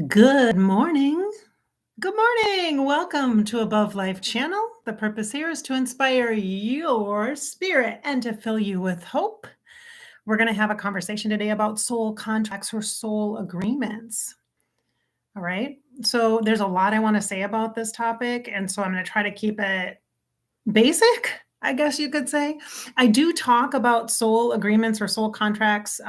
Good morning. Good morning. Welcome to Above Life Channel. The purpose here is to inspire your spirit and to fill you with hope. We're going to have a conversation today about soul contracts or soul agreements. All right. So there's a lot I want to say about this topic. And so I'm going to try to keep it basic, I guess you could say. I do talk about soul agreements or soul contracts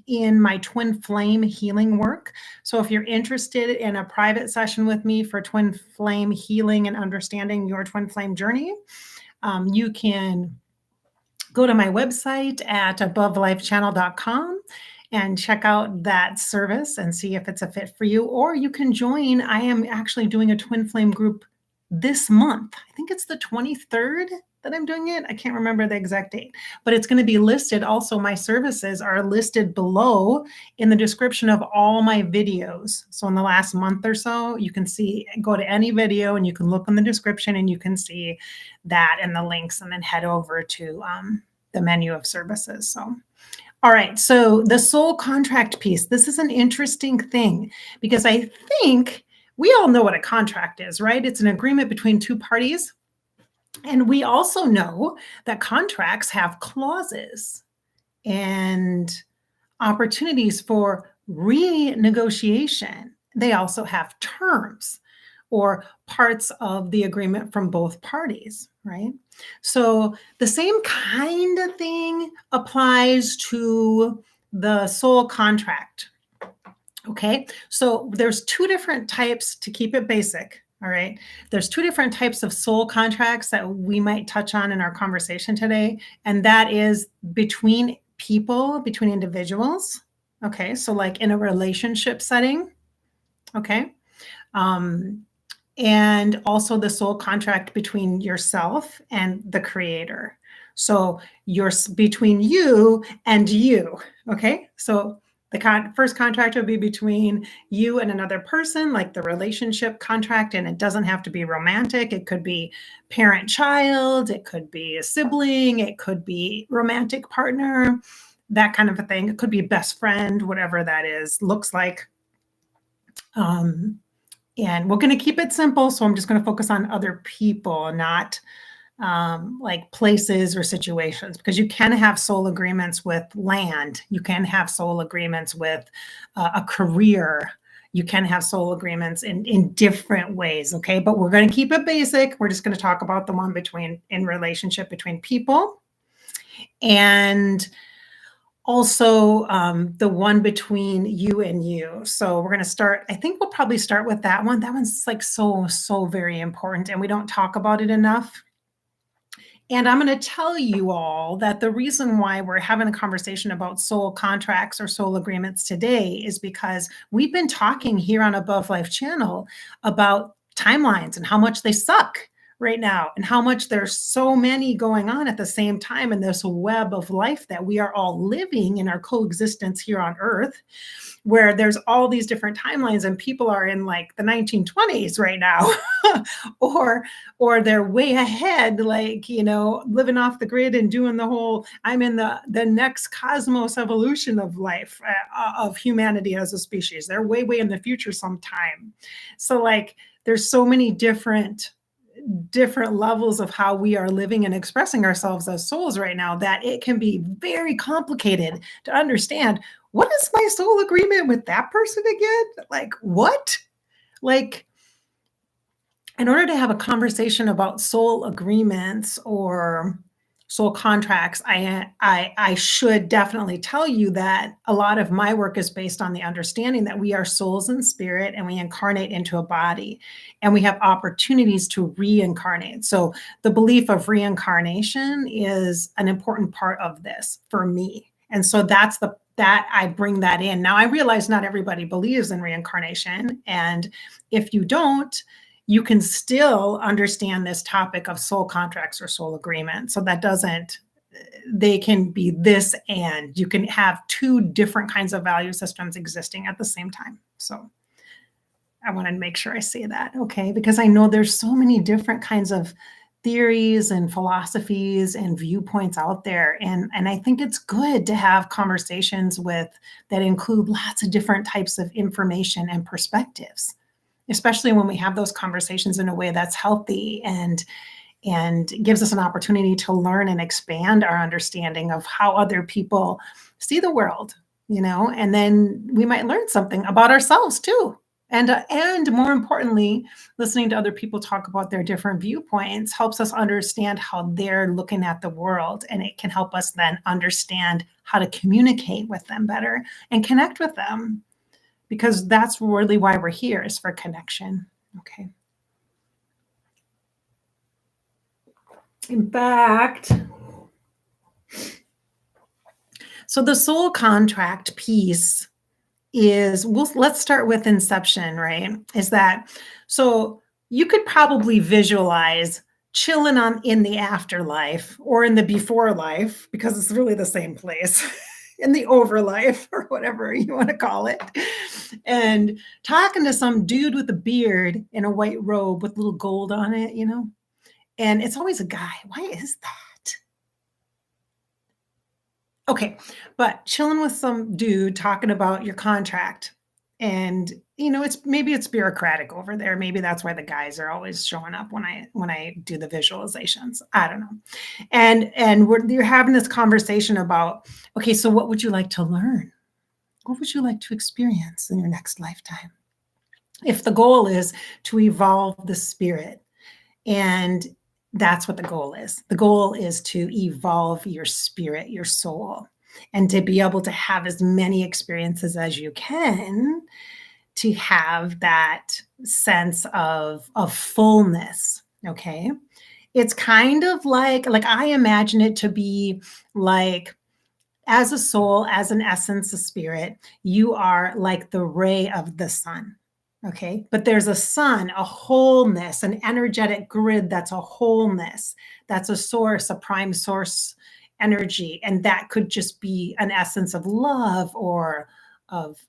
in my twin flame healing work. So if you're interested in a private session with me for twin flame healing and understanding your twin flame journey, you can go to my website at abovelifechannel.com and check out that service and see if it's a fit for you. Or you can join. I am actually doing a twin flame group this month. I think it's the 23rd that I'm doing it. I can't remember the exact date, but it's going to be listed. Also, my services are listed below in the description of all my videos. So in the last month or so, you can see, go to any video and you can look in the description and you can see that and the links, and then head over to the menu of services. So all right, so the soul contract piece, this is an interesting thing because I think we all know what a contract is, right? It's an agreement between two parties. And we also know that contracts have clauses and opportunities for renegotiation. They also have terms or parts of the agreement from both parties, right? So the same kind of thing applies to the soul contract. Okay, so there's two different types, to keep it basic. All right, there's two different types of soul contracts that we might touch on in our conversation today, and that is between people, between individuals. Okay, so like in a relationship setting. Okay, and also the soul contract between yourself and the creator. So you're between you and you. Okay, so the first contract would be between you and another person, like the relationship contract, and it doesn't have to be romantic. It could be parent-child, it could be a sibling, it could be romantic partner, that kind of a thing. It could be best friend, whatever that is, looks like. And we're going to keep it simple, so I'm just going to focus on other people, not like places or situations, because you can have soul agreements with land. You can have soul agreements with a career. You can have soul agreements in different ways, okay? But we're going to keep it basic. We're just going to talk about the one in relationship between people. And also the one between you and you. So we're going to start, I think we'll probably start with that one. That one's like so very important, and we don't talk about it enough. And I'm going to tell you all that the reason why we're having a conversation about soul contracts or soul agreements today is because we've been talking here on Above Life Channel about timelines and how much they suck right now, and how much there's so many going on at the same time in this web of life that we are all living in our coexistence here on Earth, where there's all these different timelines and people are in like the 1920s right now or they're way ahead, like, you know, living off the grid and doing the whole, I'm in the next cosmos evolution of life, of humanity as a species. They're way in the future sometime. So like there's so many different levels of how we are living and expressing ourselves as souls right now that it can be very complicated to understand. What is my soul agreement with that person again? Like what? Like, in order to have a conversation about soul agreements or soul contracts, I should definitely tell you that a lot of my work is based on the understanding that we are souls in spirit and we incarnate into a body, and we have opportunities to reincarnate. So the belief of reincarnation is an important part of this for me. And so that I bring that in. Now I realize not everybody believes in reincarnation. And if you don't, you can still understand this topic of soul contracts or soul agreement. So that they can be this, and you can have two different kinds of value systems existing at the same time. So I want to make sure I say that, okay? Because I know there's so many different kinds of theories and philosophies and viewpoints out there, and I think it's good to have conversations with that include lots of different types of information and perspectives, especially when we have those conversations in a way that's healthy and gives us an opportunity to learn and expand our understanding of how other people see the world, and then we might learn something about ourselves too. And more importantly, listening to other people talk about their different viewpoints helps us understand how they're looking at the world, and it can help us then understand how to communicate with them better and connect with them, because that's really why we're here, is for connection. Okay. In fact, so the soul contract piece is, let's start with inception, right? Is that, so you could probably visualize chilling on in the afterlife or in the before life, because it's really the same place, in the overlife or whatever you want to call it, and talking to some dude with a beard in a white robe with little gold on it, and it's always a guy. Why is that? Okay, but chilling with some dude talking about your contract, and it's bureaucratic over there. Maybe that's why the guys are always showing up when I do the visualizations. I don't know. And you're having this conversation about, okay, so what would you like to learn? What would you like to experience in your next lifetime? If the goal is to evolve the spirit, and that's what the goal is. The goal is to evolve your spirit, your soul, and to be able to have as many experiences as you can, to have that sense of fullness. Okay. It's kind of like I imagine it to be like, as a soul, as an essence, a spirit, you are like the ray of the sun. Okay. But there's a sun, a wholeness, an energetic grid that's a wholeness, that's a source, a prime source energy. And that could just be an essence of love, or of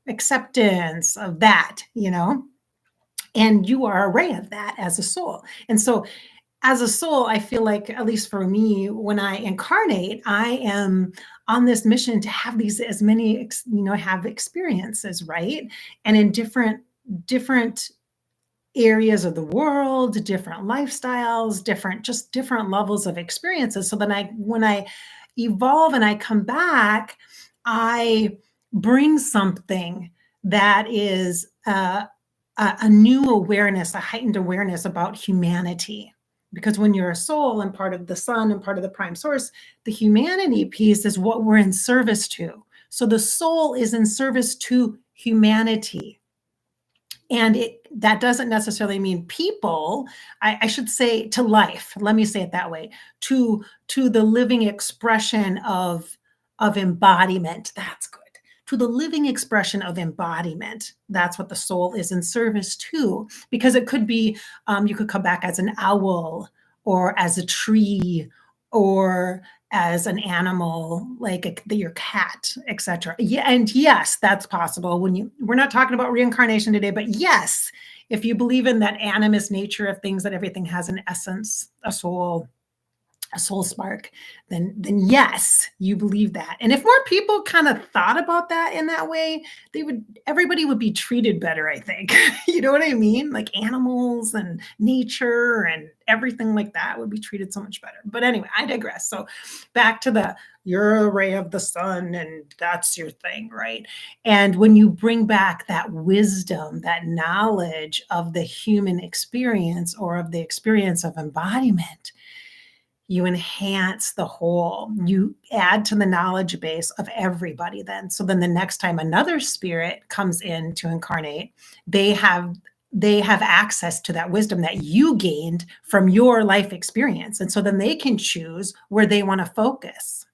acceptance of that. And you are a ray of that as a soul. And so as a soul, I feel like, at least for me, when I incarnate, I am on this mission to have these, as many, have experiences, right? And in different areas of the world, different lifestyles, different levels of experiences. So then when I evolve and I come back, I bring something that is a new awareness, a heightened awareness about humanity. Because when you're a soul and part of the sun and part of the prime source, the humanity piece is what we're in service to. So the soul is in service to humanity. And that doesn't necessarily mean people. I should say to life. Let me say it that way. To the living expression of embodiment. That's good. To the living expression of embodiment. That's what the soul is in service to. Because it could be, you could come back as an owl, or as a tree, or as an animal, like your cat, etc. Yeah, and yes, that's possible. We're not talking about reincarnation today, but yes, if you believe in that animist nature of things, that everything has an essence, a soul spark, then yes, you believe that. And if more people kind of thought about that in that way, everybody would be treated better, I think. You know what I mean? Like animals and nature and everything like that would be treated so much better. But anyway, I digress. So back to you're a ray of the sun, and that's your thing, right? And when you bring back that wisdom, that knowledge of the human experience, or of the experience of embodiment, you enhance the whole, you add to the knowledge base of everybody then. So then the next time another spirit comes in to incarnate, they have access to that wisdom that you gained from your life experience. And so then they can choose where they want to focus.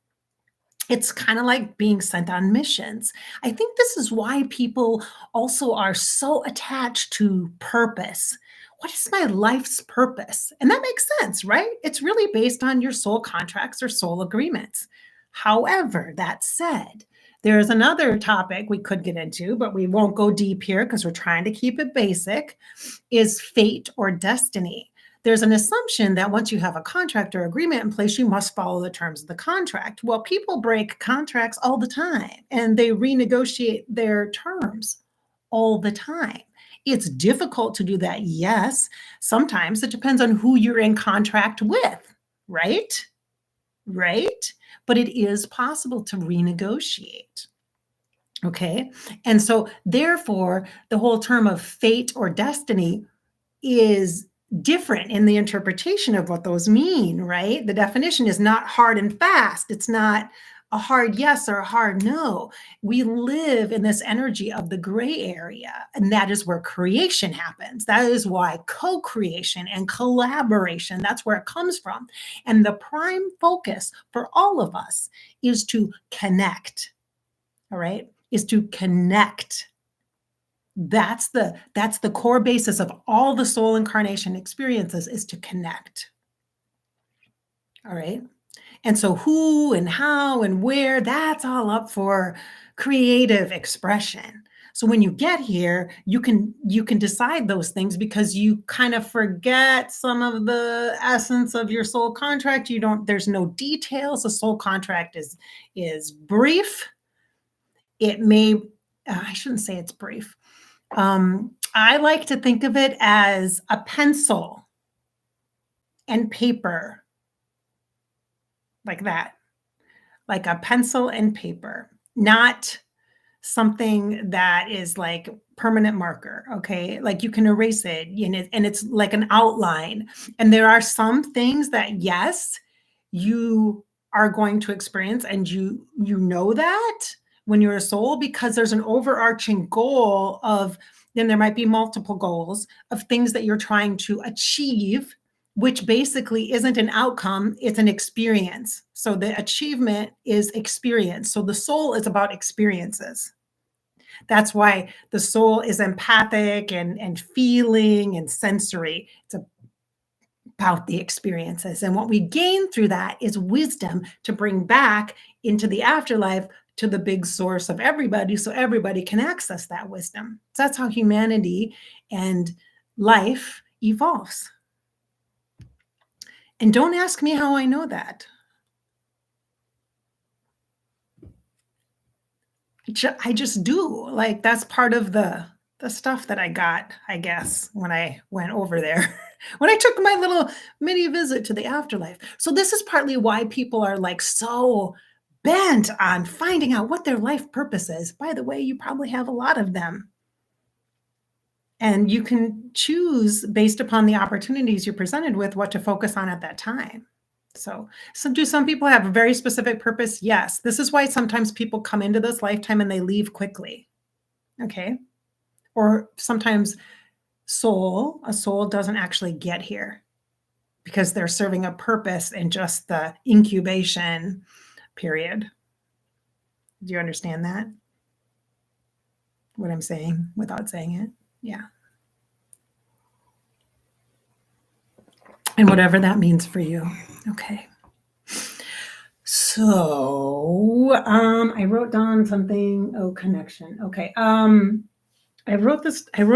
It's kind of like being sent on missions. I think this is why people also are so attached to purpose. What is my life's purpose? And that makes sense, right? It's really based on your soul contracts or soul agreements. However, that said, There's another topic we could get into, but we won't go deep here because we're trying to keep it basic, is fate or destiny. There's an assumption that once you have a contract or agreement in place, you must follow the terms of the contract. Well, people break contracts all the time and they renegotiate their terms all the time. It's difficult to do that, yes. Sometimes it depends on who you're in contract with, right? Right? But it is possible to renegotiate. Okay. And so, therefore, the whole term of fate or destiny is different in the interpretation of what those mean, right? The definition is not hard and fast. It's not a hard yes or a hard no. We live in this energy of the gray area, and that is where creation happens. That is why co-creation and collaboration, that's where it comes from. And the prime focus for all of us is to connect, all right? Is to connect. That's the core basis of all the soul incarnation experiences, is to connect. All right. And so who and how and where, that's all up for creative expression. So when you get here, you can decide those things because you kind of forget some of the essence of your soul contract. There's no details. A soul contract is brief. It may, I shouldn't say it's brief. I like to think of it as a pencil and paper, like that, like a pencil and paper, not something that is like permanent marker. Okay. Like you can erase it and it's like an outline. And there are some things that, yes, you are going to experience, and you know that when you're a soul, because there's an overarching goal of, then there might be multiple goals of things that you're trying to achieve, which basically isn't an outcome, it's an experience. So the achievement is experience. So the soul is about experiences. That's why the soul is empathic and feeling and sensory. It's about the experiences. And what we gain through that is wisdom to bring back into the afterlife, to the big source of everybody, so everybody can access that wisdom. So that's how humanity and life evolves. And don't ask me how I know that. I just do. Like, that's part of the stuff that I got, I guess, when I went over there, when I took my little mini visit to the afterlife. So this is partly why people are like so bent on finding out what their life purpose is. By the way, you probably have a lot of them. And you can choose based upon the opportunities you're presented with what to focus on at that time. So do some people have a very specific purpose? Yes. This is why sometimes people come into this lifetime and they leave quickly. Okay. Or sometimes a soul doesn't actually get here because they're serving a purpose in just the incubation period. Do you understand that? What I'm saying without saying it? Yeah. And whatever that means for you. Okay. So I wrote down something. Oh, connection. Okay. I wrote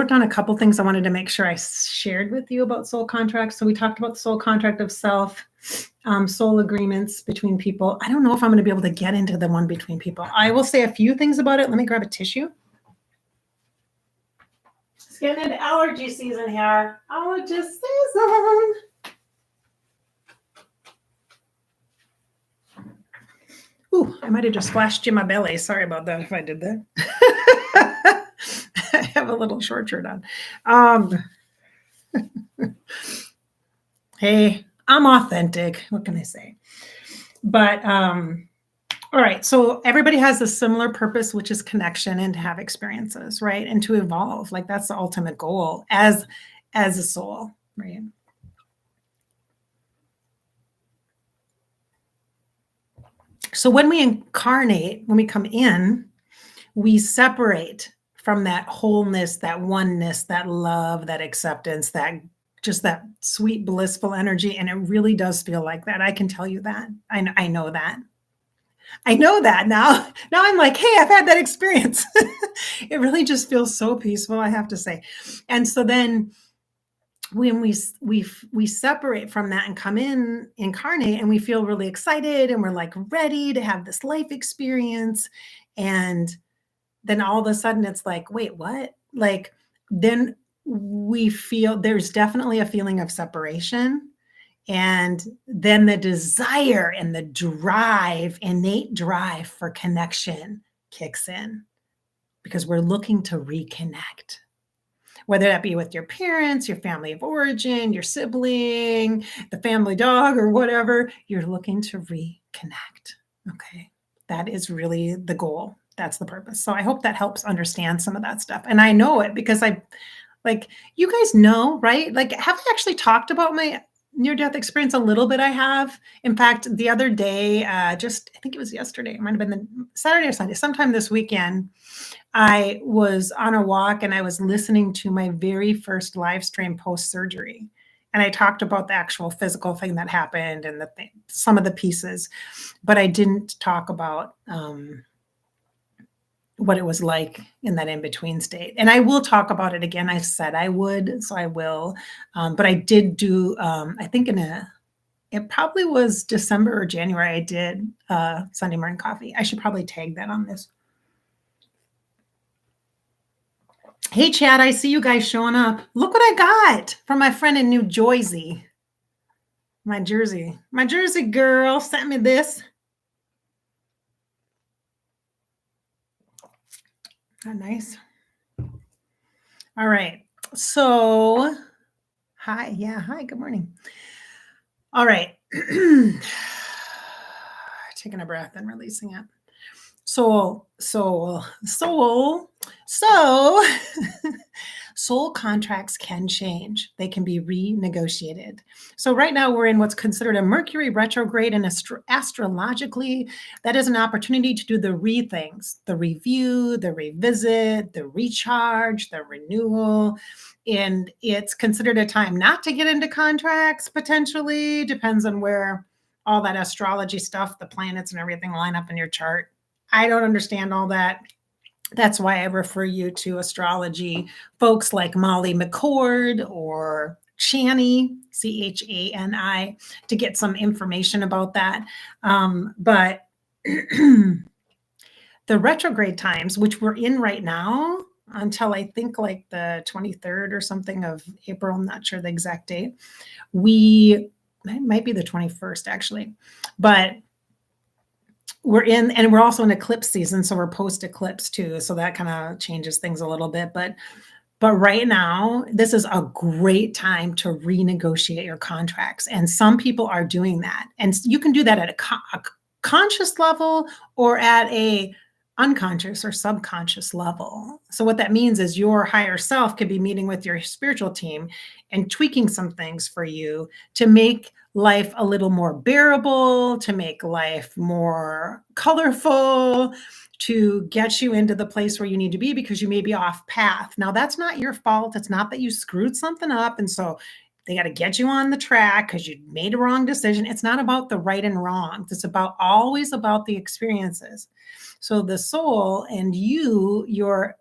down a couple things I wanted to make sure I shared with you about soul contracts. So we talked about the soul contract of self, soul agreements between people. I don't know if I'm going to be able to get into the one between people. I will say a few things about it. Let me grab a tissue. It's getting into allergy season here. Allergy season. Ooh, I might have just flashed you my belly. Sorry about that if I did that. I have a little short shirt on. Hey, I'm authentic. What can I say? But all right. So everybody has a similar purpose, which is connection and to have experiences, right? And to evolve. Like that's the ultimate goal as a soul, right? So when we incarnate, when we come in, we separate from that wholeness, that oneness, that love, that acceptance, that just that sweet, blissful energy. And it really does feel like that. I can tell you that. I know that. I know that now. Now I'm like, hey, I've had that experience. It really just feels so peaceful, I have to say. And so then when we separate from that and come in incarnate and we feel really excited and we're like ready to have this life experience, and then all of a sudden it's like, wait, what? Like, then we feel there's definitely a feeling of separation. And then the desire and the drive, innate drive for connection kicks in because we're looking to reconnect, whether that be with your parents, your family of origin, your sibling, the family dog, or whatever. You're looking to reconnect. Okay. That is really the goal. That's the purpose. So I hope that helps understand some of that stuff. And I know it because like, you guys know, right? Like, have I actually talked about my near death experience a little bit? I have. In fact, the other day, just I think it was yesterday, it might have been the Saturday or Sunday, sometime this weekend, I was on a walk and I was listening to my very first live stream post surgery. And I talked about the actual physical thing that happened and some of the pieces, but I didn't talk about what it was like in that in-between state. And I will talk about it again. I said I would, so I will. But I did do, I think it probably was December or January, I did Sunday morning coffee. I should probably tag that on this. Hey, Chad, I see you guys showing up. Look what I got from my friend in New Jersey. My Jersey girl sent me this. Oh, nice. All right. So, hi. Yeah. Hi. Good morning. All right. Taking a breath and releasing it. Soul. So soul contracts can change. They can be renegotiated. So right now we're in what's considered a Mercury retrograde, and astrologically, that is an opportunity to do the things, the review, the revisit, the recharge, the renewal. And it's considered a time not to get into contracts, potentially. Depends on where all that astrology stuff, the planets and everything line up in your chart. I don't understand all that. That's why I refer you to astrology folks like Molly McCord or Chani, Chani, to get some information about that. But the retrograde times, which we're in right now, until I think like the 23rd or something of April, I'm not sure the exact date. It might be the 21st actually, but we're in, and we're also in eclipse season, so we're post eclipse too, so that kind of changes things a little bit. But right now, this is a great time to renegotiate your contracts, and some people are doing that. And you can do that at a conscious level or at a unconscious or subconscious level. So what that means is your higher self could be meeting with your spiritual team and tweaking some things for you to make life a little more bearable, to make life more colorful, to get you into the place where you need to be because you may be off path. Now, that's not your fault. It's not that you screwed something up. And so they got to get you on the track because you made a wrong decision. It's not about the right and wrong. It's always about the experiences. So the soul and your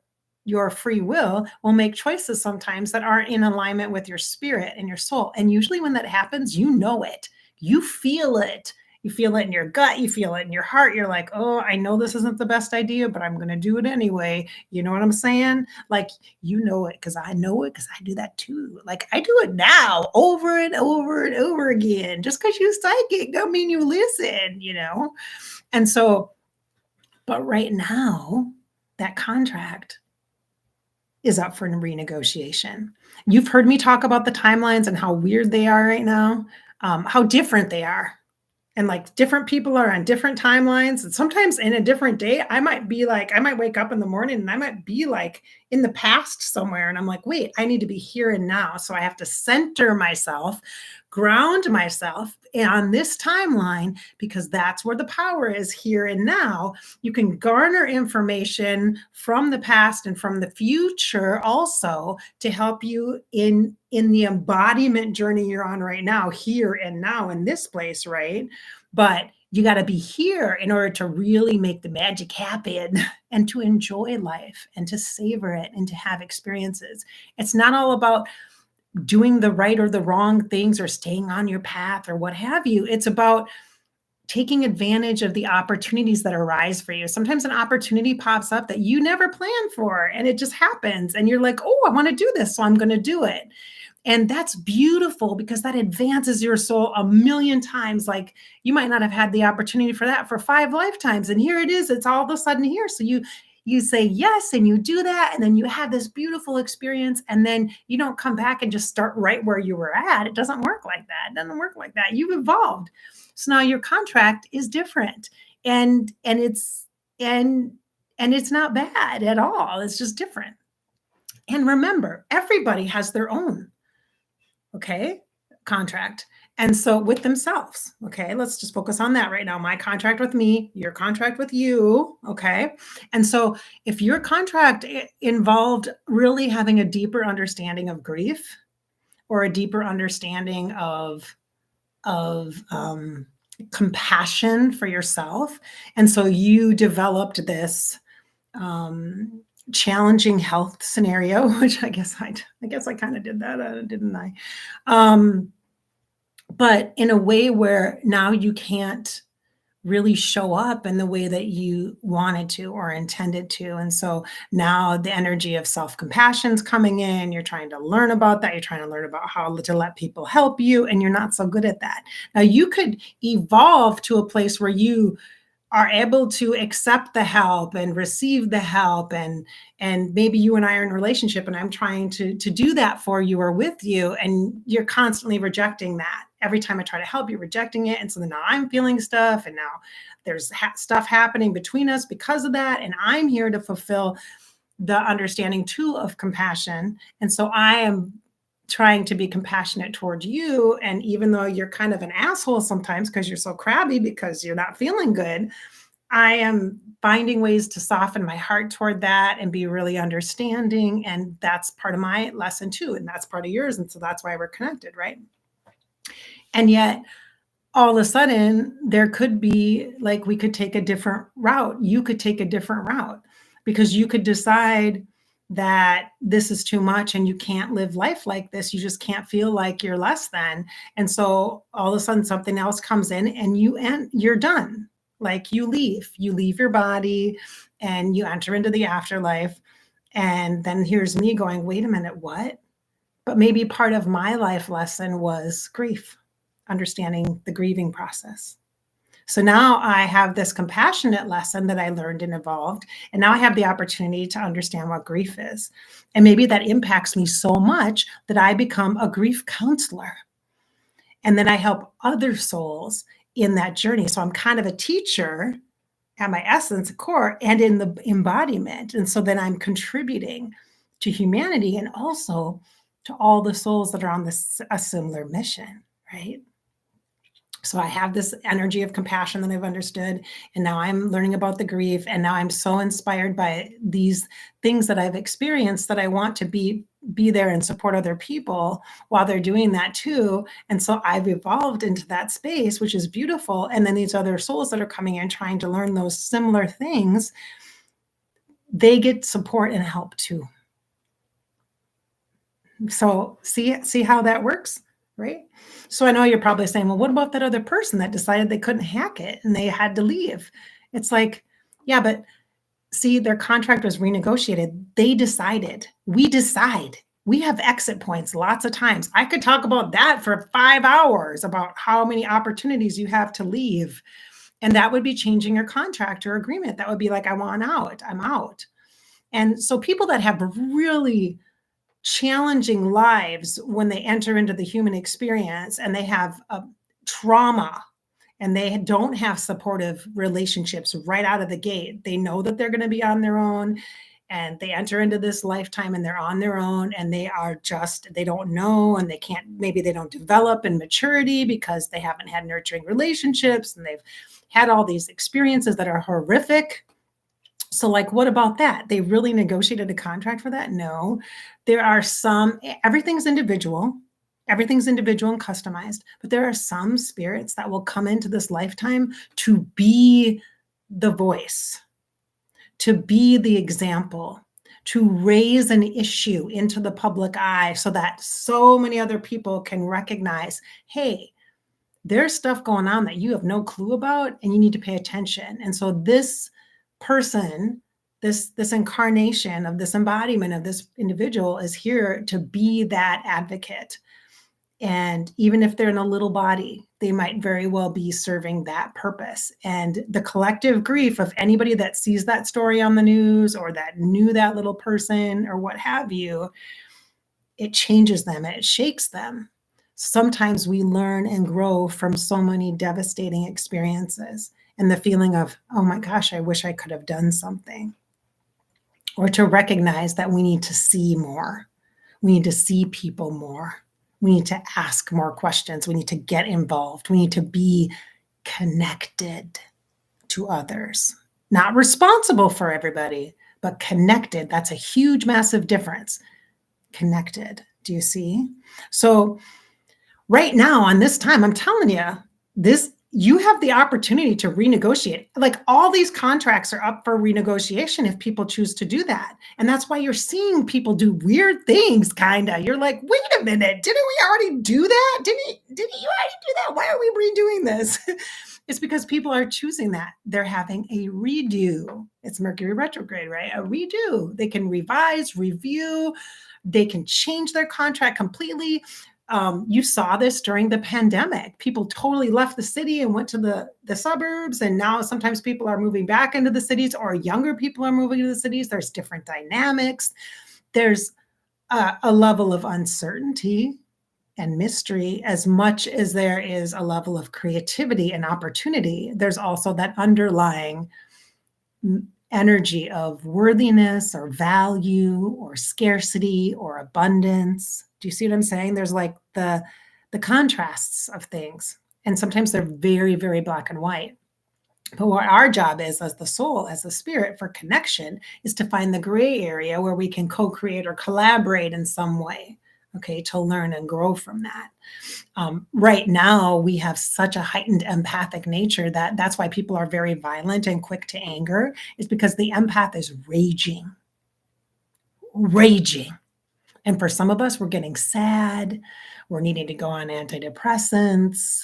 free will make choices sometimes that aren't in alignment with your spirit and your soul. And usually when that happens, you know it. You feel it. You feel it in your gut. You feel it in your heart. You're like, oh, I know this isn't the best idea, but I'm going to do it anyway. You know what I'm saying? Like, you know it because I know it because I do that too. Like, I do it now over and over and over again. Just because you're psychic don't mean you listen, you know? And so, but right now, that contract is up for renegotiation. You've heard me talk about the timelines and how weird they are right now, how different they are. And like different people are on different timelines. And sometimes in a different day, I might wake up in the morning and I might be like in the past somewhere. And I'm like, wait, I need to be here and now. So I have to center myself, ground myself on this timeline because that's where the power is, here and now. You can garner information from the past and from the future also to help you in the embodiment journey you're on right now, here and now in this place, right? But You got to be here in order to really make the magic happen and to enjoy life and to savor it and to have experiences. It's not all about doing the right or the wrong things or staying on your path or what have you. It's about taking advantage of the opportunities that arise for you. Sometimes an opportunity pops up that you never planned for and it just happens. And you're like, oh, I want to do this. So I'm going to do it. And that's beautiful because that advances your soul a million times. Like you might not have had the opportunity for that for 5 lifetimes. And here it is. It's all of a sudden here. So you say yes and you do that. And then you have this beautiful experience. And then you don't come back and just start right where you were at. It doesn't work like that. It doesn't work like that. You've evolved. So now your contract is different. And it's not bad at all. It's just different. And remember, everybody has their own contract. And so with themselves, let's just focus on that right now. My contract with me, your contract with you, And so if your contract involved really having a deeper understanding of grief or a deeper understanding of compassion for yourself, and so you developed this challenging health scenario, which I guess I kind of did that, didn't I? But in a way where now you can't really show up in the way that you wanted to or intended to. And so now the energy of self-compassion is coming in. You're trying to learn about that. You're trying to learn about how to let people help you, and you're not so good at that. Now you could evolve to a place where you are able to accept the help and receive the help, and maybe you and I are in a relationship and I'm trying to do that for you or with you, and you're constantly rejecting that. Every time I try to help, you're rejecting it. And so then now I'm feeling stuff, and now there's stuff happening between us because of that. And I'm here to fulfill the understanding too of compassion. And so I am trying to be compassionate toward you. And even though you're kind of an asshole sometimes because you're so crabby because you're not feeling good, I am finding ways to soften my heart toward that and be really understanding. And that's part of my lesson too. And that's part of yours. And so that's why we're connected, right? And yet all of a sudden there could be like, we could take a different route. You could take a different route because you could decide that this is too much and you can't live life like this. You just can't feel like you're less than. And so all of a sudden something else comes in and you're done. Like you leave your body and you enter into the afterlife. And then here's me going, wait a minute, what? But maybe part of my life lesson was grief, understanding the grieving process. So now I have this compassionate lesson that I learned and evolved. And now I have the opportunity to understand what grief is. And maybe that impacts me so much that I become a grief counselor. And then I help other souls in that journey. So I'm kind of a teacher at my essence, core, and in the embodiment. And so then I'm contributing to humanity and also to all the souls that are on a similar mission, right? So I have this energy of compassion that I've understood, and now I'm learning about the grief, and now I'm so inspired by these things that I've experienced that I want to be there and support other people while they're doing that too. And so I've evolved into that space, which is beautiful. And then these other souls that are coming in trying to learn those similar things, they get support and help too. So see how that works? Right? So I know you're probably saying, well, what about that other person that decided they couldn't hack it and they had to leave? It's like, yeah, but see, their contract was renegotiated. They decided. We decide. We have exit points lots of times. I could talk about that for 5 hours about how many opportunities you have to leave. And that would be changing your contract or agreement. That would be like, I want out. I'm out. And so people that have really challenging lives when they enter into the human experience and they have a trauma and they don't have supportive relationships right out of the gate. They know that they're going to be on their own and they enter into this lifetime and they're on their own and they don't know and maybe they don't develop in maturity because they haven't had nurturing relationships and they've had all these experiences that are horrific. So like, what about that? They really negotiated a contract for that? No, there are everything's individual Everything's individual and customized, but there are some spirits that will come into this lifetime to be the voice, to be the example, to raise an issue into the public eye so that so many other people can recognize, hey, there's stuff going on that you have no clue about and you need to pay attention. And so this person, this incarnation of this embodiment of this individual is here to be that advocate. And even if they're in a little body, they might very well be serving that purpose. And the collective grief of anybody that sees that story on the news or that knew that little person or what have you, it changes them, it shakes them. Sometimes we learn and grow from so many devastating experiences and the feeling of, oh my gosh, I wish I could have done something. Or to recognize that we need to see more. We need to see people more. We need to ask more questions. We need to get involved. We need to be connected to others. Not responsible for everybody, but connected. That's a huge, massive difference. Connected. Do you see? So right now on this time, I'm telling you, you have the opportunity to renegotiate. Like all these contracts are up for renegotiation if people choose to do that. And that's why you're seeing people do weird things, kind of. You're like, wait a minute, didn't we already do that? Didn't you already do that? Why are we redoing this? It's because people are choosing that. They're having a redo. It's Mercury retrograde, right? A redo. They can revise, review. They can change their contract completely. You saw this during the pandemic. People totally left the city and went to the suburbs. And now sometimes people are moving back into the cities, or younger people are moving to the cities. There's different dynamics. There's a level of uncertainty and mystery as much as there is a level of creativity and opportunity. There's also that underlying energy of worthiness or value or scarcity or abundance. Do you see what I'm saying? There's like the contrasts of things. And sometimes they're very, very black and white. But what our job is as the soul, as the spirit for connection, is to find the gray area where we can co-create or collaborate in some way, okay, to learn and grow from that. Right now, we have such a heightened empathic nature that's why people are very violent and quick to anger, is because the empath is raging. And for some of us, we're getting sad. We're needing to go on antidepressants.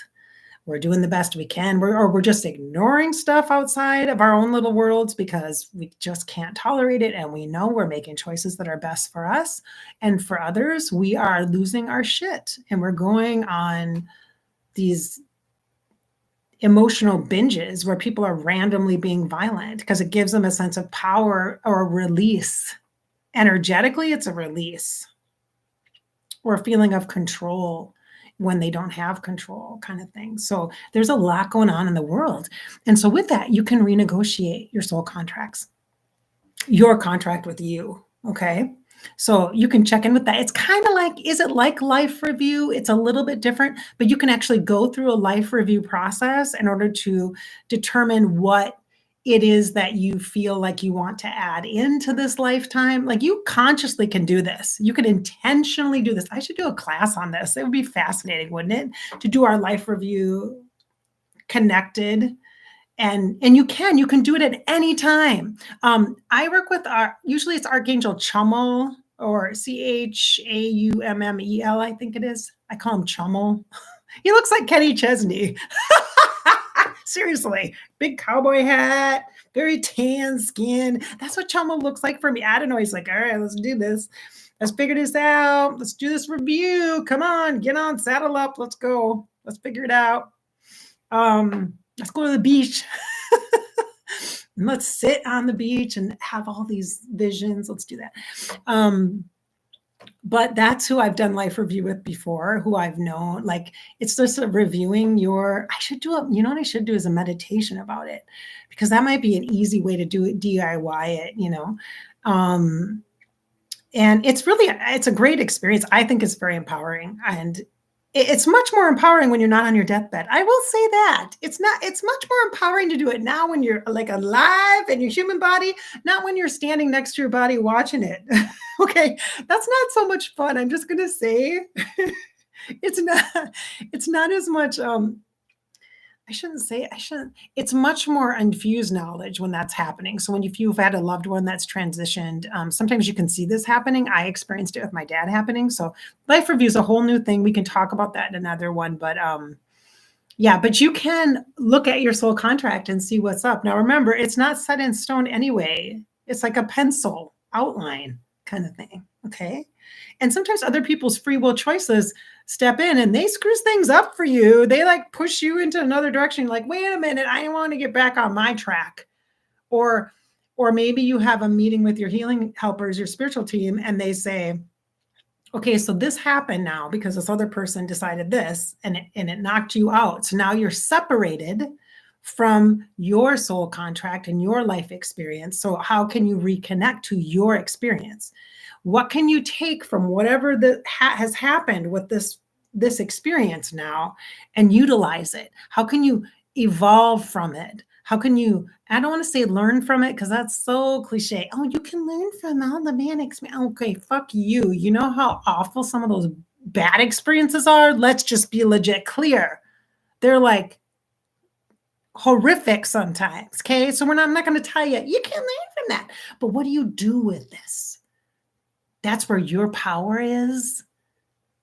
We're doing the best we can. We're just ignoring stuff outside of our own little worlds because we just can't tolerate it. And we know we're making choices that are best for us. And for others, we are losing our shit. And we're going on these emotional binges where people are randomly being violent because it gives them a sense of power or a release. Energetically, it's a release or a feeling of control when they don't have control, kind of thing. So there's a lot going on in the world. And so with that, you can renegotiate your soul contracts, your contract with you, okay? So you can check in with that. It's kind of like, is it like life review? It's a little bit different, but you can actually go through a life review process in order to determine what it is that you feel like you want to add into this lifetime. Like you consciously can do this. You can intentionally do this. I should do a class on this. It would be fascinating, wouldn't it? To do our life review connected. And you can do it at any time. I work with usually it's Archangel Chummel or Chaumel, I think it is. I call him Chummel. He looks like Kenny Chesney. Seriously, big cowboy hat, very tan skin. That's what Chummel looks like for me. I don't know. He's like, all right, let's do this. Let's figure this out. Let's do this review. Come on, get on, saddle up. Let's go. Let's figure it out. Let's go to the beach. And let's sit on the beach and have all these visions. Let's do that. But that's who I've done life review with before, who I've known. Like it's just reviewing I should do it. You know what I should do is a meditation about it, because that might be an easy way to do it, DIY it, and it's a great experience. I think it's very empowering, and it's much more empowering when you're not on your deathbed. I will say that it's much more empowering to do it now when you're like alive in your human body, not when you're standing next to your body watching it. Okay. That's not so much fun. I'm just going to say It's not, it's not as much, I shouldn't, it's much more infused knowledge when that's happening. So when if you've had a loved one that's transitioned, sometimes you can see this happening. I experienced it with my dad happening. So life review is a whole new thing. We can talk about that in another one, but yeah, but you can look at your soul contract and see what's up. Now, remember, it's not set in stone anyway. It's like a pencil outline kind of thing. Okay. And sometimes other people's free will choices step in and they screw things up for you. They like push you into another direction. Like, wait a minute, I want to get back on my track. Or, or maybe you have a meeting with your healing helpers, your spiritual team, and they say, okay, so this happened now because this other person decided this and it knocked you out. So now you're separated from your soul contract and your life experience. So how can you reconnect to your experience? What can you take from whatever that has happened with this experience now and utilize it? How can you evolve from it? How can you, I don't want to say learn from it because that's so cliche. Oh, you can learn from all the bad experience. Okay, fuck you. You know how awful some of those bad experiences are? Let's just be legit clear. They're like horrific sometimes. Okay, so I'm not going to tell you, you can learn from that. But what do you do with this? That's where your power is.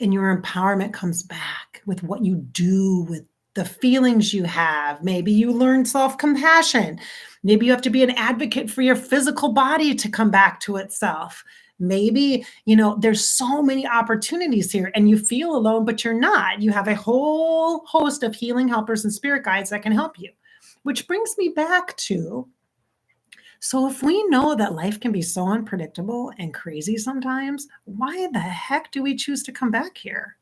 And your empowerment comes back with what you do with the feelings you have. Maybe you learn self-compassion. Maybe you have to be an advocate for your physical body to come back to itself. Maybe, there's so many opportunities here and you feel alone, but you're not. You have a whole host of healing helpers and spirit guides that can help you, which brings me back to, so if we know that life can be so unpredictable and crazy sometimes, why the heck do we choose to come back here?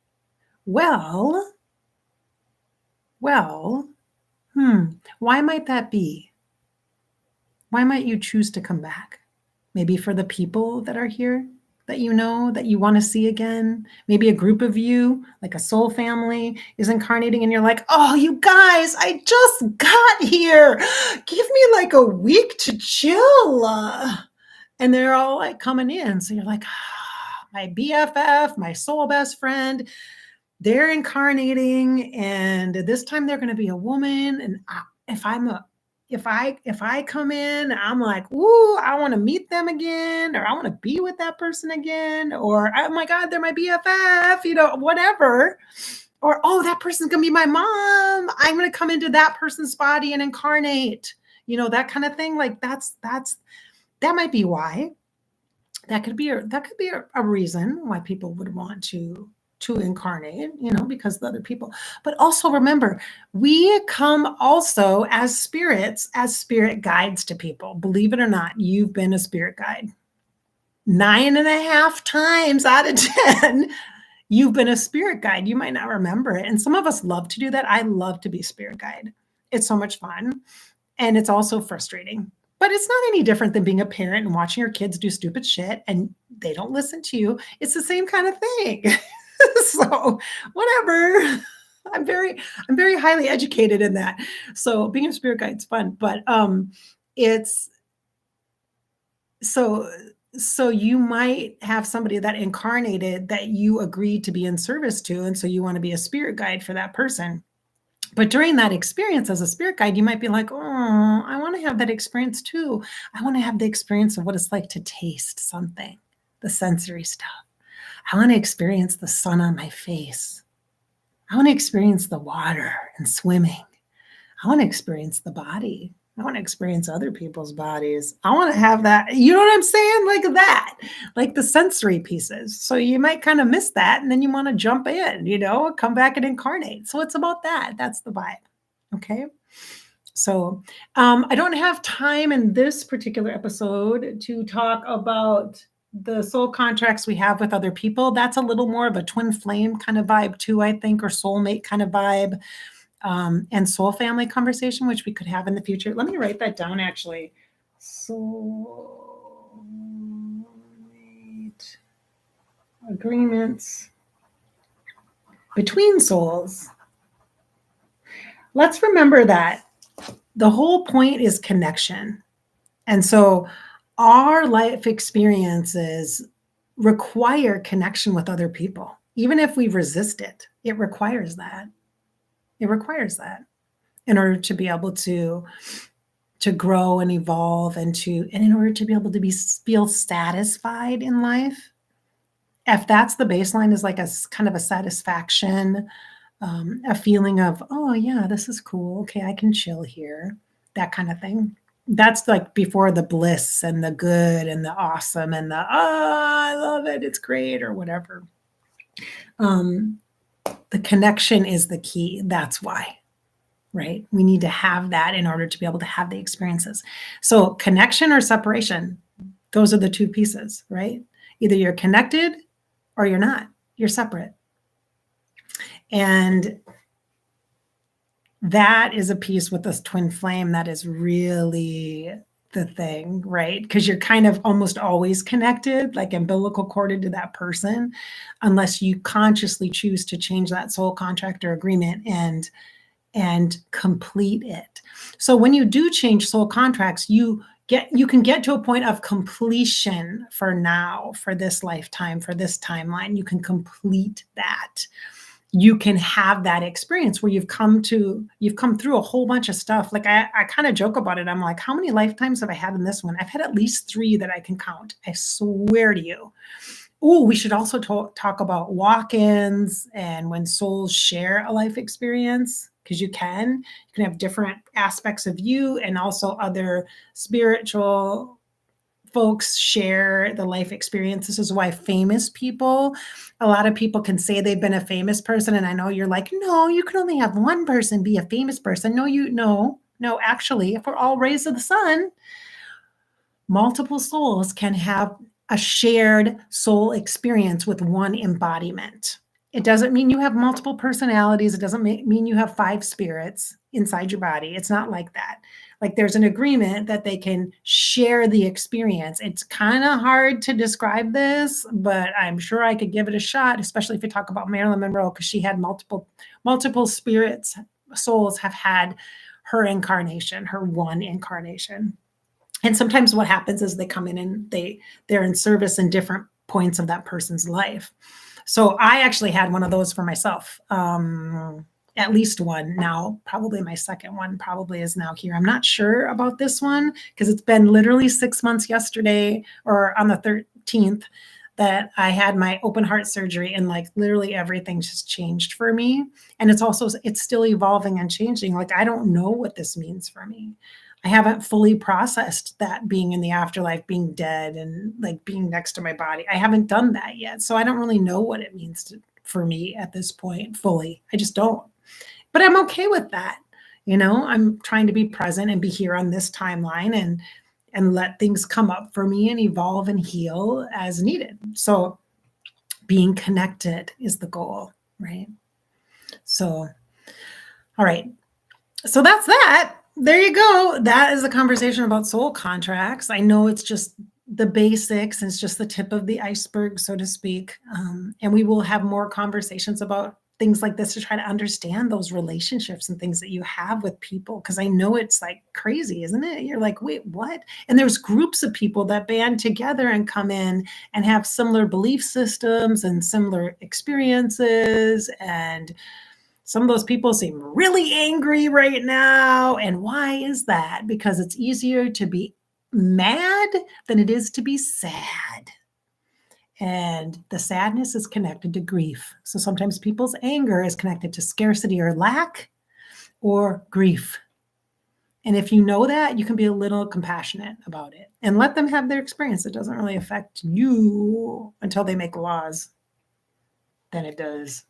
Well, why might that be? Why might you choose to come back? Maybe for the people that are here that that you want to see again. Maybe a group of you, like a soul family, is incarnating and you're like, oh, you guys, I just got here. Give me like a week to chill. And they're all like coming in. So you're like, my BFF, my soul best friend, they're incarnating, and this time they're going to be a woman. And if I come in, I'm like, ooh, I want to meet them again, or I want to be with that person again, or oh my God, they're my BFF, whatever. Or, oh, that person's going to be my mom. I'm going to come into that person's body and incarnate, that kind of thing. Like that might be why. That could be a reason why people would want to incarnate, because of other people. But also remember, we come also as spirits, as spirit guides to people. Believe it or not, you've been a spirit guide. 9.5 times out of 10, you've been a spirit guide. You might not remember it. And some of us love to do that. I love to be spirit guide. It's so much fun. And it's also frustrating. But it's not any different than being a parent and watching your kids do stupid shit and they don't listen to you. It's the same kind of thing. So whatever. I'm very highly educated in that. So being a spirit guide is fun, but it's so you might have somebody that incarnated that you agreed to be in service to, and so you want to be a spirit guide for that person. But during that experience as a spirit guide, you might be like, oh, I want to have that experience too. I want to have the experience of what it's like to taste something, the sensory stuff. I want to experience the sun on my face. I want to experience the water and swimming. I want to experience the body. I want to experience other people's bodies. I want to have that, you know what I'm saying? Like that, like the sensory pieces. So you might kind of miss that. And then you want to jump in, come back and incarnate. So it's about that. That's the vibe. Okay. So I don't have time in this particular episode to talk about the soul contracts we have with other people. That's a little more of a twin flame kind of vibe too, I think, or soulmate kind of vibe. And soul family conversation, which we could have in the future. Let me write that down, actually. Soulmate agreements between souls. Let's remember that the whole point is connection. And so our life experiences require connection with other people. even if we resist it, it requires that. It requires that in order to be able to grow and evolve and in order to be able to feel satisfied in life. If that's the baseline, is like a kind of a satisfaction, a feeling of, oh yeah, this is cool. Okay, I can chill here, that kind of thing. That's like before the bliss and the good and the awesome and the, I love it, it's great, or whatever. The connection is the key. That's why, right? We need to have that in order to be able to have the experiences. So connection or separation, those are the two pieces, right? Either you're connected or you're not. You're separate. And that is a piece with this twin flame that is really the thing, right? Because you're kind of almost always connected, like umbilical corded to that person, unless you consciously choose to change that soul contract or agreement and complete it. So when you do change soul contracts, you can get to a point of completion for now, for this lifetime, for this timeline. You can complete that. You can have that experience where you've come through a whole bunch of stuff. Like I kind of joke about it. I'm like, how many lifetimes have I had in this one? I've had at least 3 that I can count. I swear to you. Oh, we should also talk about walk-ins and when souls share a life experience, because you can have different aspects of you, and also other spiritual folks share the life experience. This is why famous people, a lot of people can say they've been a famous person. And I know you're like, no, you can only have one person be a famous person. No, actually, if we're all raised of the sun, multiple souls can have a shared soul experience with one embodiment. It doesn't mean you have multiple personalities. It doesn't mean you have 5 spirits inside your body. It's not like that. Like there's an agreement that they can share the experience. It's kind of hard to describe this, but I'm sure I could give it a shot, especially if you talk about Marilyn Monroe, because she had multiple spirits, souls have had her incarnation, her one incarnation. And sometimes what happens is they come in and they're in service in different points of that person's life. So I actually had one of those for myself. At least one. Now, probably my second one probably is now here. I'm not sure about this one because it's been literally 6 months yesterday or on the 13th that I had my open heart surgery, and like literally everything just changed for me. And it's still evolving and changing. Like, I don't know what this means for me. I haven't fully processed that being in the afterlife, being dead, and like being next to my body. I haven't done that yet. So I don't really know what it means for me at this point fully. I just don't. But I'm okay with that. I'm trying to be present and be here on this timeline and let things come up for me and evolve and heal as needed. So being connected is the goal, right? So, all right. So that's that. There you go. That is a conversation about soul contracts. I know it's just the basics, and it's just the tip of the iceberg, so to speak. And we will have more conversations about things like this to try to understand those relationships and things that you have with people. Because I know it's like crazy, isn't it? You're like, wait, what? And there's groups of people that band together and come in and have similar belief systems and similar experiences, and some of those people seem really angry right now. And why is that? Because it's easier to be mad than it is to be sad. And the sadness is connected to grief. So sometimes people's anger is connected to scarcity or lack or grief. And if you know that, you can be a little compassionate about it and let them have their experience. It doesn't really affect you until they make laws. Then it does.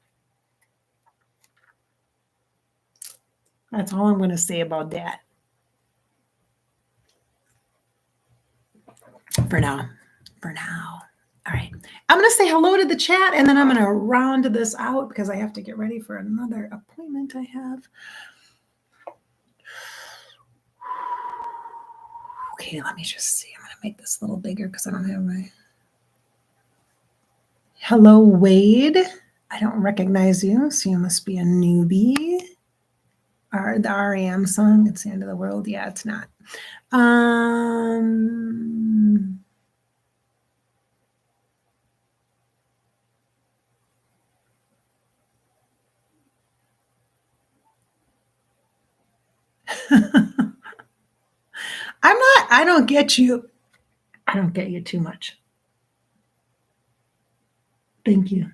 That's all I'm going to say about that. For now. All right. I'm going to say hello to the chat, and then I'm going to round this out because I have to get ready for another appointment I have. Okay, let me just see. I'm going to make this a little bigger because I don't have my... Hello, Wade. I don't recognize you, so you must be a newbie. The REM song, It's the End of the World. Yeah, it's not. don't get you. I don't get you too much. Thank you.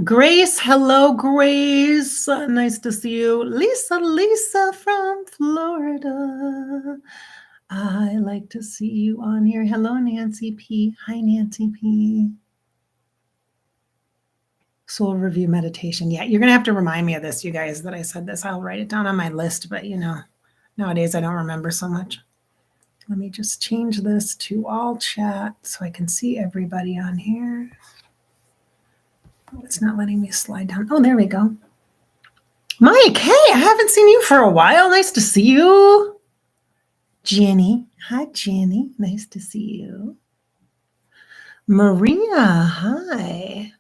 Grace, hello, Grace. Nice to see you. Lisa from Florida. I like to see you on here. Hello, Nancy P. Hi, Nancy P. Soul review meditation. Yeah, you're going to have to remind me of this, you guys, that I said this. I'll write it down on my list, but nowadays I don't remember so much. Let me just change this to all chat so I can see everybody on here. It's not letting me slide down. Oh, there we go. Mike, hey, I haven't seen you for a while. Nice to see you. Jenny. Hi, Jenny. Nice to see you. Maria, hi.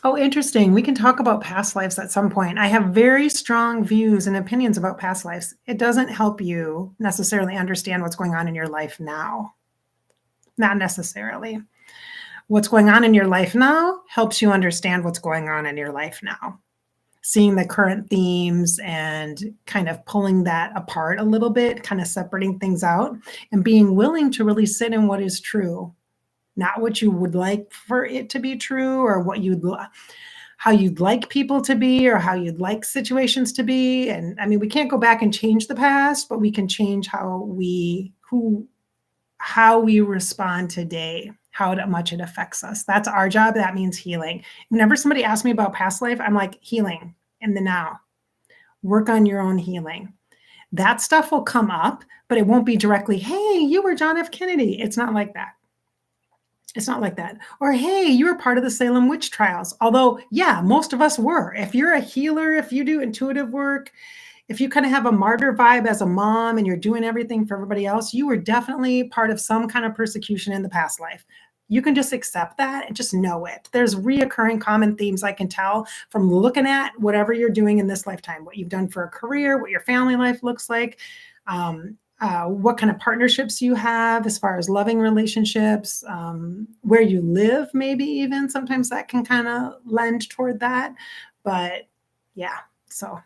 Oh, interesting. We can talk about past lives at some point. I have very strong views and opinions about past lives. It doesn't help you necessarily understand what's going on in your life now. Not necessarily. What's going on in your life now helps you understand what's going on in your life now. Seeing the current themes and kind of pulling that apart a little bit, kind of separating things out and being willing to really sit in what is true. Not what you would like for it to be true or how you'd like people to be or how you'd like situations to be. And I mean, we can't go back and change the past, but we can change how we respond today, how much it affects us. That's our job. That means healing. Whenever somebody asks me about past life, I'm like, healing in the now. Work on your own healing. That stuff will come up, but it won't be directly, hey, you were John F. Kennedy. It's not like that. It's not like that. Or, hey, you were part of the Salem witch trials. Although, yeah, most of us were. If you're a healer, if you do intuitive work, if you kind of have a martyr vibe as a mom and you're doing everything for everybody else, you were definitely part of some kind of persecution in the past life. You can just accept that and just know it. There's reoccurring common themes I can tell from looking at whatever you're doing in this lifetime, what you've done for a career, what your family life looks like, what kind of partnerships you have as far as loving relationships, where you live, maybe even sometimes that can kind of lend toward that. But yeah, so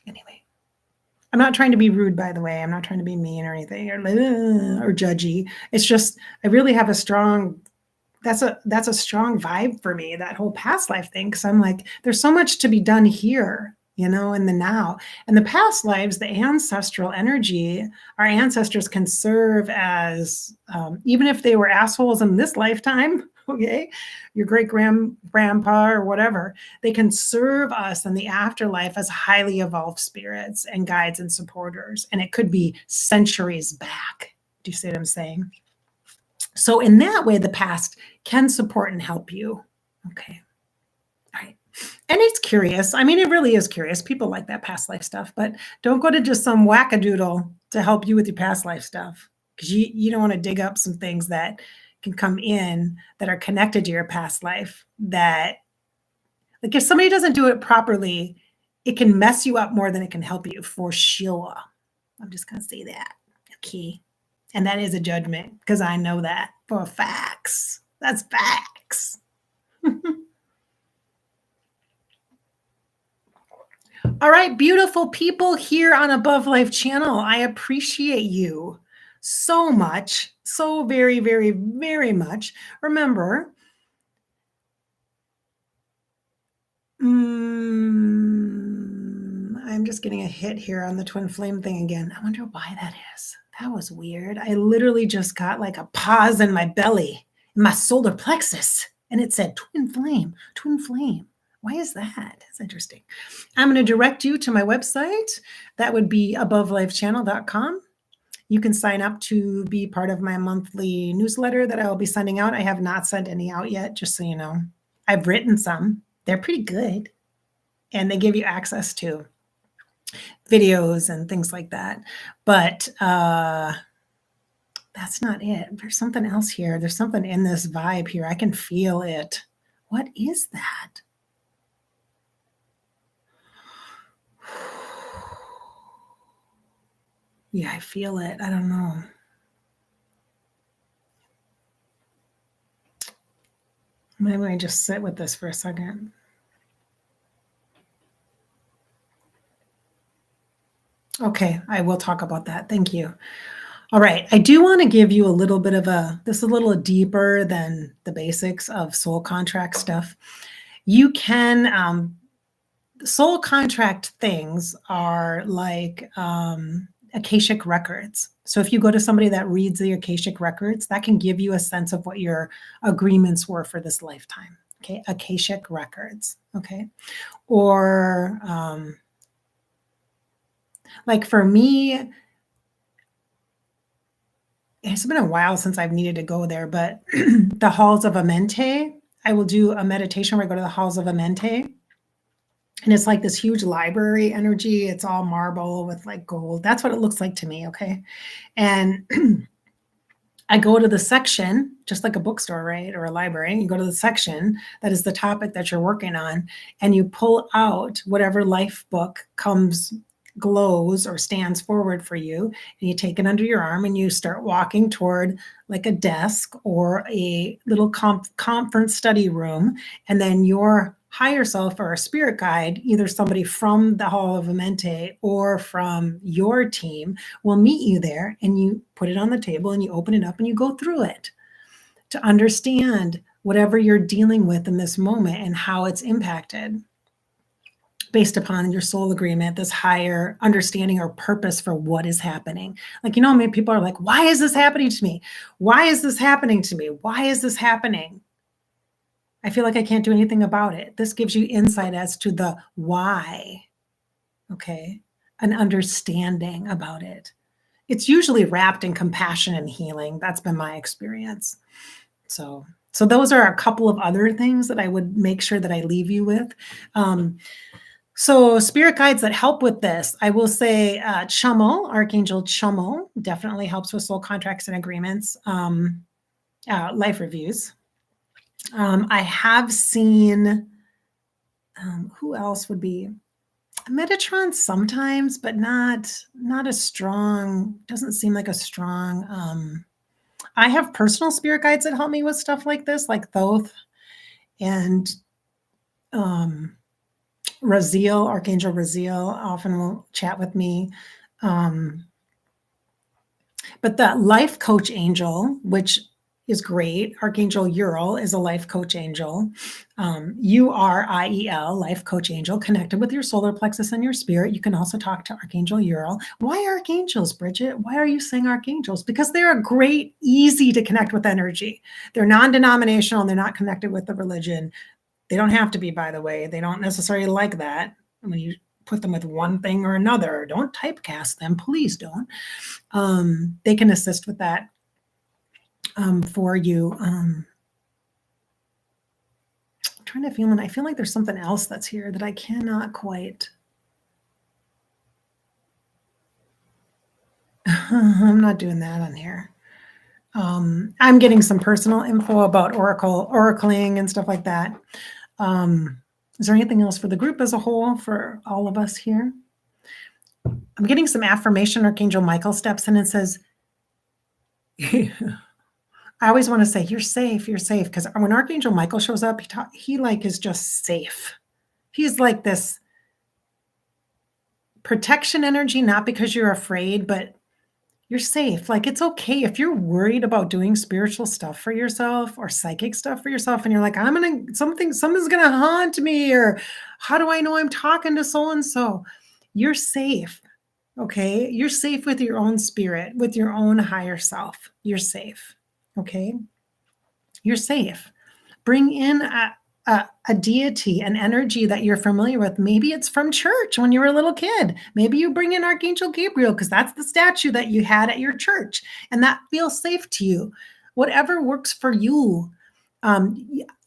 anyway, I'm not trying to be rude, by the way. I'm not trying to be mean or anything or judgy. It's just, I really have that's a strong vibe for me, that whole past life thing. Cause I'm like, there's so much to be done here, in the now. And the past lives, the ancestral energy, our ancestors can serve as, even if they were assholes in this lifetime, okay, your great grandpa or whatever, they can serve us in the afterlife as highly evolved spirits and guides and supporters. And it could be centuries back. Do you see what I'm saying? So in that way, the past can support and help you. Okay. All right. And it's curious. I mean, it really is curious. People like that past life stuff, but don't go to just some wackadoodle to help you with your past life stuff, because you don't want to dig up some things that can come in that are connected to your past life, that, like, if somebody doesn't do it properly, it can mess you up more than it can help you, for sure. I'm just going to say that. Okay. And that is a judgment, because I know that for facts. That's facts. All right, beautiful people here on Above Life channel. I appreciate you so much, so very, very, very much. Remember, I'm just getting a hit here on the twin flame thing again. I wonder why that is. That was weird. I literally just got like a pause in my belly, in my solar plexus, and it said twin flame, twin flame. Why is that? That's interesting. I'm going to direct you to my website. That would be abovelifechannel.com. You can sign up to be part of my monthly newsletter that I will be sending out. I have not sent any out yet, just so you know. I've written some. They're pretty good. And they give you access to videos and things like that. But that's not it. There's something else here. There's something in this vibe here. I can feel it. What is that? Yeah, I feel it. I don't know. Maybe I just sit with this for a second. Okay, I will talk about that. Thank you. All right. I do want to give you a little bit of this is a little deeper than the basics of soul contract stuff. You can, soul contract things are like Akashic records. So if you go to somebody that reads the Akashic records, that can give you a sense of what your agreements were for this lifetime. Okay. Akashic records. Okay. Or, like for me, it's been a while since I've needed to go there, but the halls of Amente, I will do a meditation where I go to the halls of Amente. And it's like this huge library energy. It's all marble with like gold. That's what it looks like to me. Okay. And I go to the section, just like a bookstore, right? Or a library. You go to the section that is the topic that you're working on, and you pull out whatever life book glows or stands forward for you, and you take it under your arm and you start walking toward like a desk or a little conference study room. And then your higher self or a spirit guide, either somebody from the Hall of Amente or from your team, will meet you there, and you put it on the table and you open it up and you go through it to understand whatever you're dealing with in this moment and how it's impacted based upon your soul agreement, this higher understanding or purpose for what is happening. Like, many people are like, why is this happening to me? Why is this happening to me? Why is this happening? I feel like I can't do anything about it. This gives you insight as to the why, okay? An understanding about it. It's usually wrapped in compassion and healing. That's been my experience. So those are a couple of other things that I would make sure that I leave you with. So spirit guides that help with this, I will say Chumel, Archangel Chumel, definitely helps with soul contracts and agreements, life reviews. I have seen, who else would be? Metatron sometimes, but not a strong, doesn't seem like a strong, I have personal spirit guides that help me with stuff like this, like Thoth and Raziel, Archangel Raziel often will chat with me. But the life coach angel, which is great, Archangel Uriel is a life coach angel. Uriel, life coach angel, connected with your solar plexus and your spirit. You can also talk to Archangel Uriel. Why archangels, Bridget? Why are you saying archangels? Because they're a great, easy to connect with energy. They're non-denominational and they're not connected with the religion. They don't have to be, by the way. They don't necessarily like that. When you put them with one thing or another, don't typecast them. Please don't. They can assist with that for you. I'm trying to feel, and I feel like there's something else that's here that I cannot quite. I'm not doing that on here. I'm getting some personal info about oracling and stuff like that. Is there anything else for the group as a whole, for all of us here? I'm getting some affirmation. Archangel Michael steps in and says, I always want to say, you're safe, because when Archangel Michael shows up, he like is just safe. He's like this protection energy, not because you're afraid, but you're safe. Like, it's okay if you're worried about doing spiritual stuff for yourself or psychic stuff for yourself, and you're like, something's gonna haunt me, or how do I know I'm talking to so-and-so? You're safe, okay? You're safe with your own spirit, with your own higher self. You're safe, okay? You're safe. Bring in a deity, an energy that you're familiar with. Maybe it's from church when you were a little kid. Maybe you bring in Archangel Gabriel because that's the statue that you had at your church, and that feels safe to you. Whatever works for you.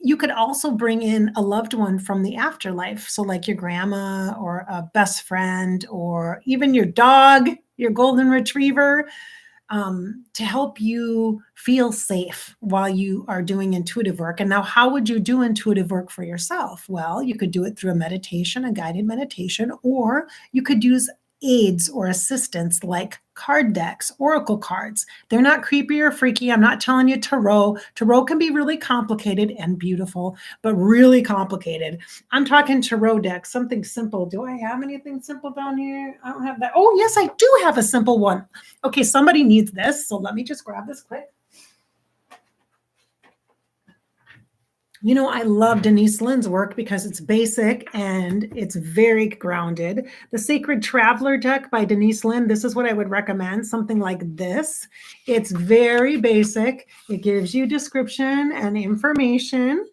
You could also bring in a loved one from the afterlife. So like your grandma or a best friend, or even your dog, your golden retriever, to help you feel safe while you are doing intuitive work. And now, how would you do intuitive work for yourself? Well, you could do it through a meditation, a guided meditation, or you could use aids or assistants like card decks, oracle cards. They're not creepy or freaky. I'm not telling you tarot. Tarot can be really complicated and beautiful, but really complicated. I'm talking tarot decks, something simple. Do I have anything simple down here? I don't have that. Oh, yes, I do have a simple one. Okay, somebody needs this, so let me just grab this quick. You know, I love Denise Linn's work because it's basic and it's very grounded. The Sacred Traveler deck by Denise Linn, this is what I would recommend, something like this. It's very basic. It gives you description and information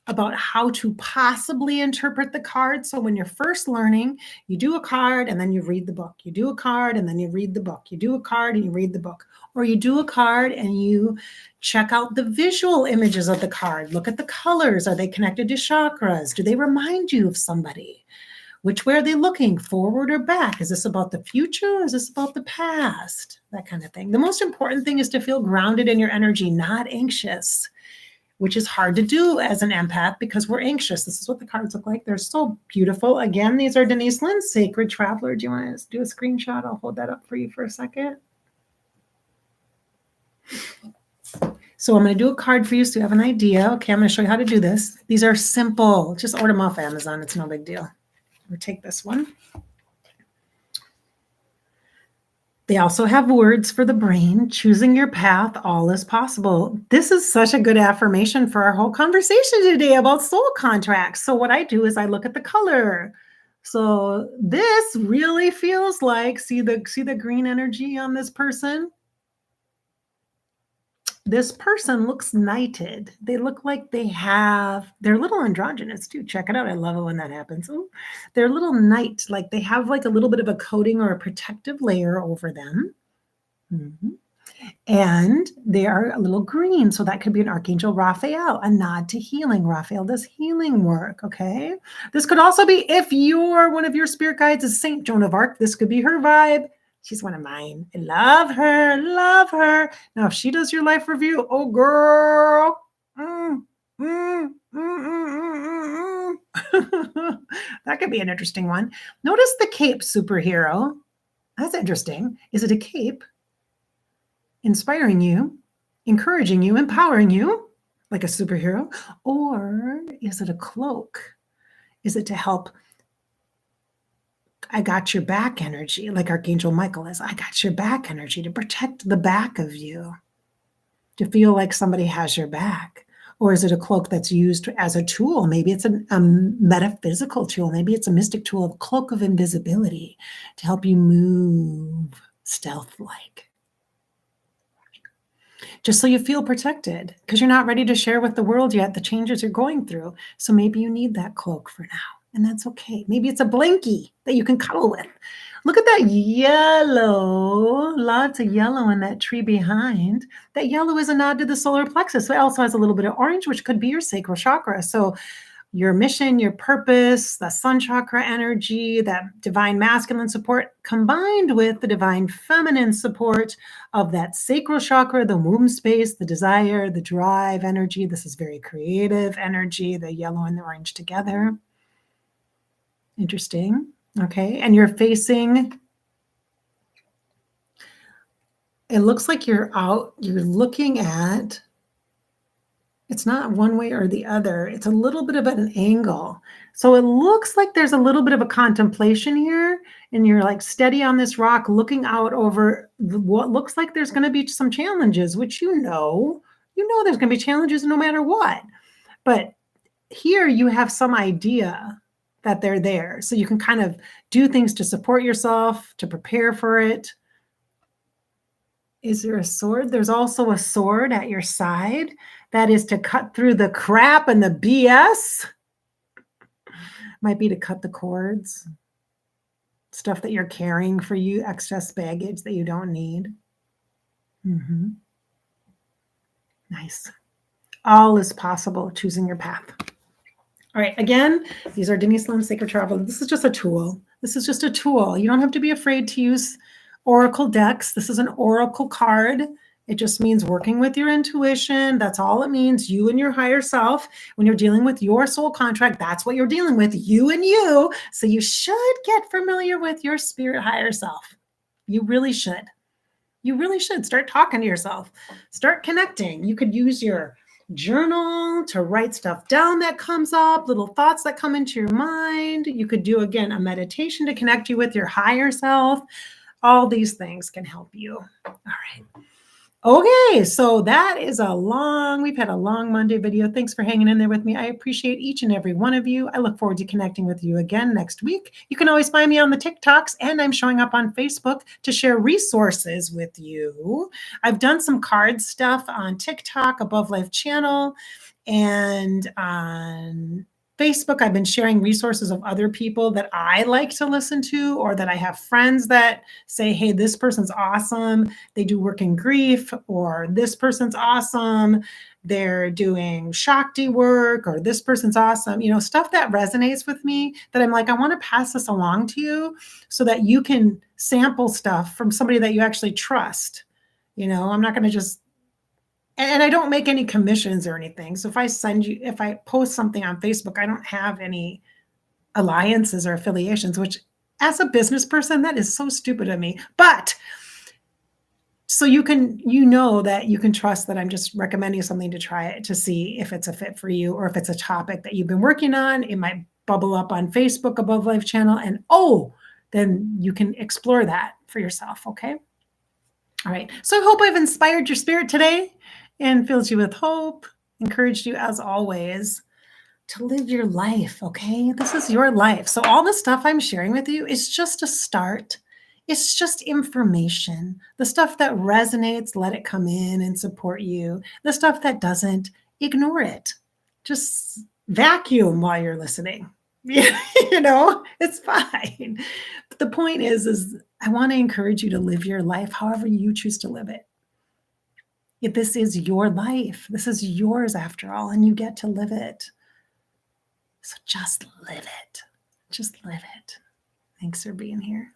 about how to possibly interpret the card. So when you're first learning, you do a card and then you read the book. You do a card and then you read the book. You do a card and you read the book. Or you do a card and you check out the visual images of the card. Look at the colors. Are they connected to chakras? Do they remind you of somebody? Which way are they looking, forward or back? Is this about the future or is this about the past? That kind of thing. The most important thing is to feel grounded in your energy, not anxious, which is hard to do as an empath because we're anxious. This is what the cards look like. They're so beautiful. Again, these are Denise Linn's Sacred Traveler. Do you want to do a screenshot? I'll hold that up for you for a second. So I'm going to do a card for you so you have an idea. Okay, I'm going to show you how to do this. These are simple. Just order them off Amazon. It's no big deal. We'll take this one. They also have words for the brain. Choosing your path, all is possible. This is such a good affirmation for our whole conversation today about soul contracts. So what I do is I look at the color. So this really feels like, see the green energy on this person? This person looks knighted. They look like they're a little androgynous too. Check it out. I love it when that happens. Ooh, they're a little knight, like they have like a little bit of a coating or a protective layer over them. Mm-hmm. And they are a little green. So that could be an Archangel Raphael, a nod to healing. Raphael does healing work. Okay. This could also be, if one of your spirit guides is Saint Joan of Arc, this could be her vibe. She's one of mine. I love her. Love her. Now, if she does your life review, oh, girl. That could be an interesting one. Notice the cape superhero. That's interesting. Is it a cape inspiring you, encouraging you, empowering you like a superhero? Or is it a cloak? Is it to help? I got your back energy, like Archangel Michael is. I got your back energy to protect the back of you, to feel like somebody has your back. Or is it a cloak that's used as a tool? Maybe it's a metaphysical tool. Maybe it's a mystic tool, a cloak of invisibility to help you move stealth-like. Just so you feel protected, because you're not ready to share with the world yet the changes you're going through. So maybe you need that cloak for now. And that's okay. Maybe it's a blankie that you can cuddle with. Look at that yellow, lots of yellow in that tree behind. That yellow is a nod to the solar plexus. It also has a little bit of orange, which could be your sacral chakra. So your mission, your purpose, the sun chakra energy, that divine masculine support combined with the divine feminine support of that sacral chakra, the womb space, the desire, the drive energy. This is very creative energy, the yellow and the orange together. Interesting. Okay. And you're facing, it looks like you're looking at, it's not one way or the other. It's a little bit of an angle. So it looks like there's a little bit of a contemplation here, and you're like steady on this rock looking out over what looks like there's going to be some challenges, which you know there's going to be challenges no matter what. But here you have some idea that they're there. So you can kind of do things to support yourself, to prepare for it. Is there a sword? There's also a sword at your side that is to cut through the crap and the BS. Might be to cut the cords, stuff that you're carrying for you, excess baggage that you don't need. Mm-hmm. Nice. All is possible, choosing your path. All right, again, these are Denise Linn's Sacred Traveler. This is just a tool. This is just a tool. You don't have to be afraid to use oracle decks. This is an oracle card. It just means working with your intuition. That's all it means. You and your higher self. When you're dealing with your soul contract, that's what you're dealing with, you and you. So you should get familiar with your spirit higher self. You really should. You really should start talking to yourself. Start connecting. You could use your journal to write stuff down that comes up, little thoughts that come into your mind. You could do, again, a meditation to connect you with your higher self. All these things can help you. All right. Okay, so we've had a long Monday video. Thanks for hanging in there with me. I appreciate each and every one of you. I look forward to connecting with you again next week. You can always find me on the TikToks, and I'm showing up on Facebook to share resources with you. I've done some card stuff on TikTok, Above Life channel, and on Facebook, I've been sharing resources of other people that I like to listen to, or that I have friends that say, hey, this person's awesome. They do work in grief, or this person's awesome. They're doing Shakti work, or this person's awesome. Stuff that resonates with me, that I'm like, I want to pass this along to you so that you can sample stuff from somebody that you actually trust. I'm not going to just, and I don't make any commissions or anything. So if I post something on Facebook, I don't have any alliances or affiliations, which as a business person, that is so stupid of me. But so that you can trust that I'm just recommending something to try it, to see if it's a fit for you, or if it's a topic that you've been working on. It might bubble up on Facebook, Above Life channel, and then you can explore that for yourself. Okay. All right. So I hope I've inspired your spirit today and filled you with hope, encouraged you as always to live your life. Okay. This is your life. So all the stuff I'm sharing with you is just a start. It's just information. The stuff that resonates, let it come in and support you. The stuff that doesn't, ignore it. Just vacuum while you're listening. It's fine. But the point is I want to encourage you to live your life however you choose to live it. If this is your life, this is yours after all, and you get to live it. So just live it. Just live it. Thanks for being here.